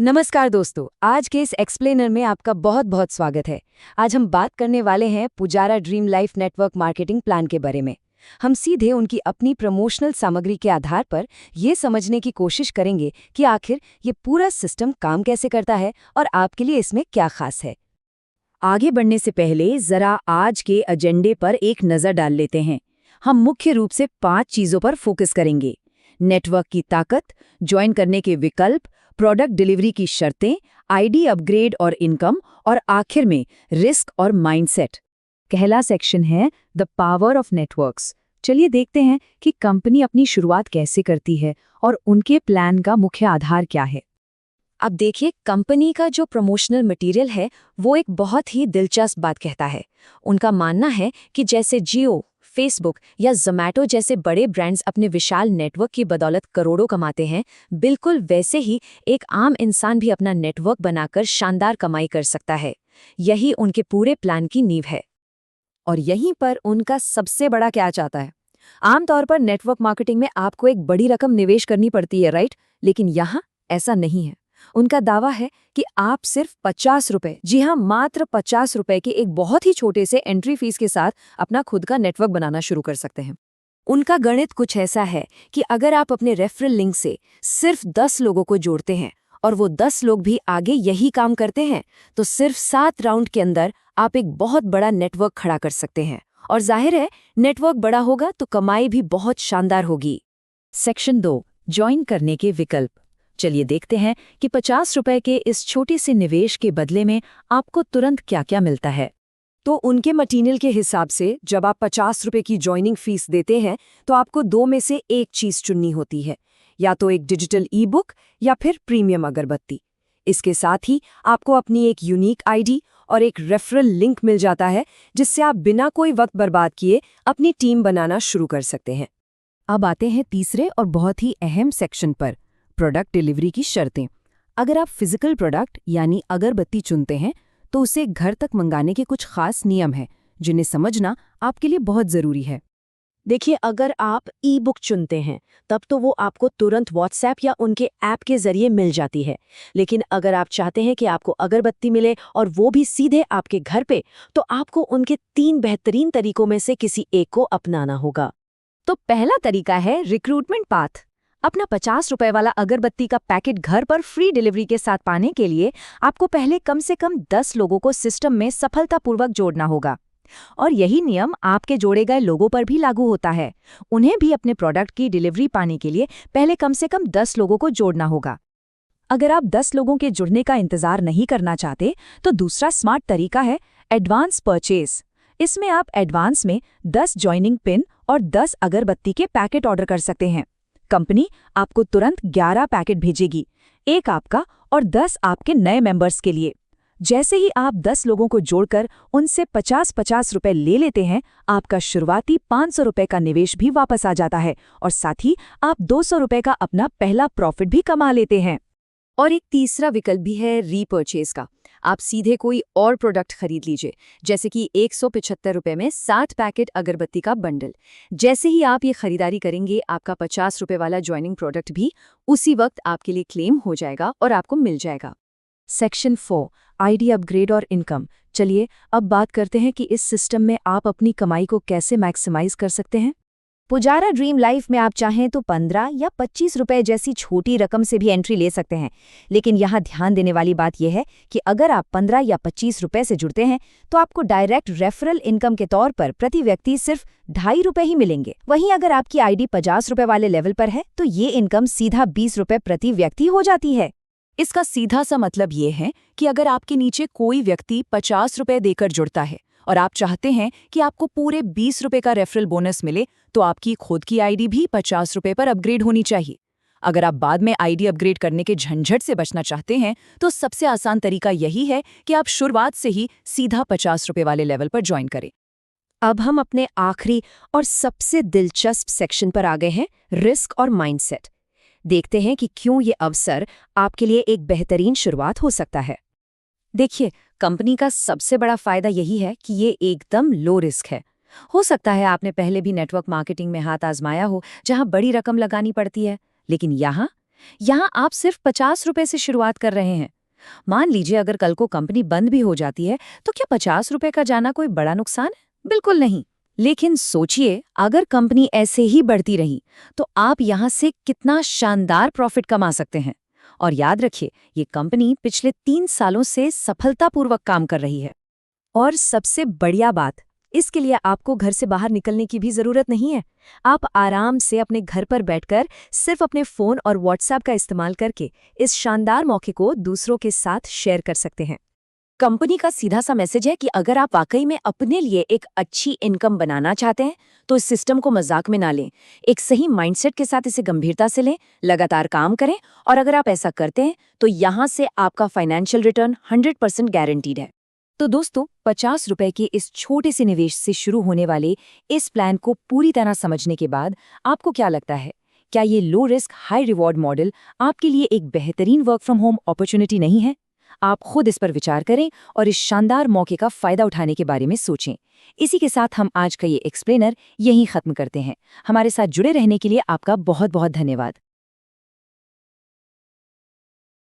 नमस्कार दोस्तों, आज के इस एक्सप्लेनर में आपका बहुत बहुत स्वागत है। आज हम बात करने वाले हैं Pujara dream life network marketing plan के बारे में। हम सीधे उनकी अपनी प्रमोशनल सामग्री के आधार पर ये समझने की कोशिश करेंगे कि आखिर ये पूरा सिस्टम काम कैसे करता है और आपके लिए इसमें क्या खास है। आगे बढ़ने से पहले जरा आज के एजेंडे पर एक नज़र डाल लेते हैं। हम मुख्य रूप से 5 चीज़ों पर फोकस करेंगे: नेटवर्क की ताकत, ज्वाइन करने के विकल्प, प्रोडक्ट डिलीवरी की शर्तें, आईडी अपग्रेड और इनकम, और आखिर में रिस्क और माइंडसेट। पहला सेक्शन है द पावर ऑफ नेटवर्क्स। चलिए देखते हैं कि कंपनी अपनी शुरुआत कैसे करती है और उनके प्लान का मुख्य आधार क्या है। अब देखिए, कंपनी का जो प्रमोशनल मटेरियल है वो एक बहुत ही दिलचस्प बात कहता है। उनका मानना है कि जैसे जियो, फेसबुक या ज़ोमैटो जैसे बड़े ब्रांड्स अपने विशाल नेटवर्क की बदौलत करोड़ों कमाते हैं, बिल्कुल वैसे ही एक आम इंसान भी अपना नेटवर्क बनाकर शानदार कमाई कर सकता है। यही उनके पूरे प्लान की नींव है। और यहीं पर उनका सबसे बड़ा क्या चाहता है। आमतौर पर नेटवर्क मार्केटिंग में आपको एक बड़ी रकम निवेश करनी पड़ती है, राइट? लेकिन यहाँ ऐसा नहीं है। उनका दावा है कि आप सिर्फ 50 रुपए, जी हाँ, मात्र 50 रुपए के एक बहुत ही छोटे से एंट्री फीस के साथ अपना खुद का नेटवर्क बनाना शुरू कर सकते हैं। उनका गणित कुछ ऐसा है कि अगर आप अपने रेफरल लिंक से सिर्फ 10 लोगों को जोड़ते हैं और वो 10 लोग भी आगे यही काम करते हैं, तो सिर्फ 7 राउंड के अंदर आप एक बहुत बड़ा नेटवर्क खड़ा कर सकते हैं। और जाहिर है, नेटवर्क बड़ा होगा तो कमाई भी बहुत शानदार होगी। सेक्शन 2, ज्वाइन करने के विकल्प। चलिए देखते हैं कि 50 रुपए के इस छोटे से निवेश के बदले में आपको तुरंत क्या क्या मिलता है। तो उनके मटीरियल के हिसाब से जब आप 50 रुपए की ज्वाइनिंग फीस देते हैं तो आपको 2 में से एक चीज चुननी होती है, या तो एक डिजिटल ई बुक या फिर प्रीमियम अगरबत्ती। इसके साथ ही आपको अपनी एक यूनिक आईडी और एक रेफरल लिंक मिल जाता है, जिससे आप बिना कोई वक्त बर्बाद किए अपनी टीम बनाना शुरू कर सकते हैं। अब आते हैं तीसरे और बहुत ही अहम सेक्शन पर, प्रोडक्ट डिलीवरी की शर्तें। अगर आप फिजिकल प्रोडक्ट यानी अगरबत्ती चुनते हैं तो उसे घर तक मंगाने के कुछ खास नियम हैं जिन्हें समझना आपके लिए बहुत ज़रूरी है। देखिए, अगर आप ई बुक चुनते हैं तब तो वो आपको तुरंत व्हाट्सएप या उनके ऐप के जरिए मिल जाती है। लेकिन अगर आप चाहते हैं कि आपको अगरबत्ती मिले और वो भी सीधे आपके घर पे, तो आपको उनके 3 बेहतरीन तरीकों में से किसी एक को अपनाना होगा। तो पहला तरीका है रिक्रूटमेंट पाथ। अपना 50 रुपए वाला अगरबत्ती का पैकेट घर पर फ्री डिलीवरी के साथ पाने के लिए आपको पहले कम से कम 10 लोगों को सिस्टम में सफलतापूर्वक जोड़ना होगा। और यही नियम आपके जोड़े गए लोगों पर भी लागू होता है। उन्हें भी अपने प्रोडक्ट की डिलीवरी पाने के लिए पहले कम से कम 10 लोगों को जोड़ना होगा। अगर आप 10 लोगों के जुड़ने का इंतजार नहीं करना चाहते तो दूसरा स्मार्ट तरीका है एडवांस परचेज। इसमें आप एडवांस में 10 ज्वाइनिंग पिन और 10 अगरबत्ती के पैकेट ऑर्डर कर सकते हैं। कंपनी आपको तुरंत 11 पैकेट भेजेगी, एक आपका और 10 आपके नए मेंबर्स के लिए। जैसे ही आप 10 लोगों को जोड़कर उनसे 50-50 रुपए ले लेते हैं, आपका शुरुआती 500 रुपए का निवेश भी वापस आ जाता है और साथ ही आप 200 रुपए का अपना पहला प्रॉफिट भी कमा लेते हैं। और एक तीसरा विकल्प भी है रीपर्चेज का। आप सीधे कोई और प्रोडक्ट खरीद लीजिए, जैसे कि 175 रुपए में 7 पैकेट अगरबत्ती का बंडल। जैसे ही आप ये खरीदारी करेंगे, आपका 50 रुपए वाला ज्वाइनिंग प्रोडक्ट भी उसी वक्त आपके लिए क्लेम हो जाएगा और आपको मिल जाएगा। सेक्शन 4, आईडी अपग्रेड और इनकम। चलिए अब बात करते हैं कि इस सिस्टम में आप अपनी कमाई को कैसे मैक्सिमाइज कर सकते हैं। पुजारा ड्रीम लाइफ में आप चाहें तो 15 या 25 रुपए जैसी छोटी रकम से भी एंट्री ले सकते हैं। लेकिन यहाँ ध्यान देने वाली बात यह है कि अगर आप 15 या 25 रुपए से जुड़ते हैं तो आपको डायरेक्ट रेफरल इनकम के तौर पर प्रति व्यक्ति सिर्फ 2.5 रुपए ही मिलेंगे। वहीं अगर आपकी आईडी 50 रुपए वाले लेवल पर है तो ये इनकम सीधा 20 रुपए प्रति व्यक्ति हो जाती है। इसका सीधा सा मतलब ये है कि अगर आपके नीचे कोई व्यक्ति 50 रुपए देकर जुड़ता है और आप चाहते हैं कि आपको पूरे 20 रुपए का रेफरल बोनस मिले, तो आपकी खुद की आईडी भी 50 रुपए पर अपग्रेड होनी चाहिए। अगर आप बाद में आईडी अपग्रेड करने के झंझट से बचना चाहते हैं तो सबसे आसान तरीका यही है कि आप शुरुआत से ही सीधा 50 रुपए वाले लेवल पर ज्वाइन करें। अब हम अपने आखिरी और सबसे दिलचस्प सेक्शन पर आ गए हैं, रिस्क और माइंडसेट। देखते हैं कि क्यों ये अवसर आपके लिए एक बेहतरीन शुरुआत हो सकता है। देखिए, कंपनी का सबसे बड़ा फायदा यही है कि ये एकदम लो रिस्क है। हो सकता है आपने पहले भी नेटवर्क मार्केटिंग में हाथ आजमाया हो जहां बड़ी रकम लगानी पड़ती है, लेकिन यहाँ यहाँ आप सिर्फ 50 रुपए से शुरुआत कर रहे हैं। मान लीजिए अगर कल को कंपनी बंद भी हो जाती है, तो क्या 50 रुपए का जाना कोई बड़ा नुकसान है? बिल्कुल नहीं। लेकिन सोचिए, अगर कंपनी ऐसे ही बढ़ती रही, तो आप यहाँ से कितना शानदार प्रॉफिट कमा सकते हैं। और याद रखिए, ये कंपनी पिछले 3 सालों से सफलतापूर्वक काम कर रही है। और सबसे बढ़िया बात, इसके लिए आपको घर से बाहर निकलने की भी जरूरत नहीं है। आप आराम से अपने घर पर बैठकर सिर्फ अपने फोन और व्हाट्सएप का इस्तेमाल करके इस शानदार मौके को दूसरों के साथ शेयर कर सकते हैं। कंपनी का सीधा सा मैसेज है कि अगर आप वाकई में अपने लिए एक अच्छी इनकम बनाना चाहते हैं तो इस सिस्टम को मजाक में ना लें। एक सही माइंडसेट के साथ इसे गंभीरता से लें, लगातार काम करें, और अगर आप ऐसा करते हैं तो यहाँ से आपका फाइनेंशियल रिटर्न 100% गारंटीड है। तो दोस्तों, 50 रुपए के इस छोटे से निवेश से शुरू होने वाले इस प्लान को पूरी तरह समझने के बाद आपको क्या लगता है? क्या ये low risk high reward model आपके लिए एक बेहतरीन वर्क फ्रॉम होम अपॉर्चुनिटी नहीं है? आप खुद इस पर विचार करें और इस शानदार मौके का फायदा उठाने के बारे में सोचें। इसी के साथ हम आज का ये एक्सप्लेनर यहीं खत्म करते हैं। हमारे साथ जुड़े रहने के लिए आपका बहुत बहुत धन्यवाद।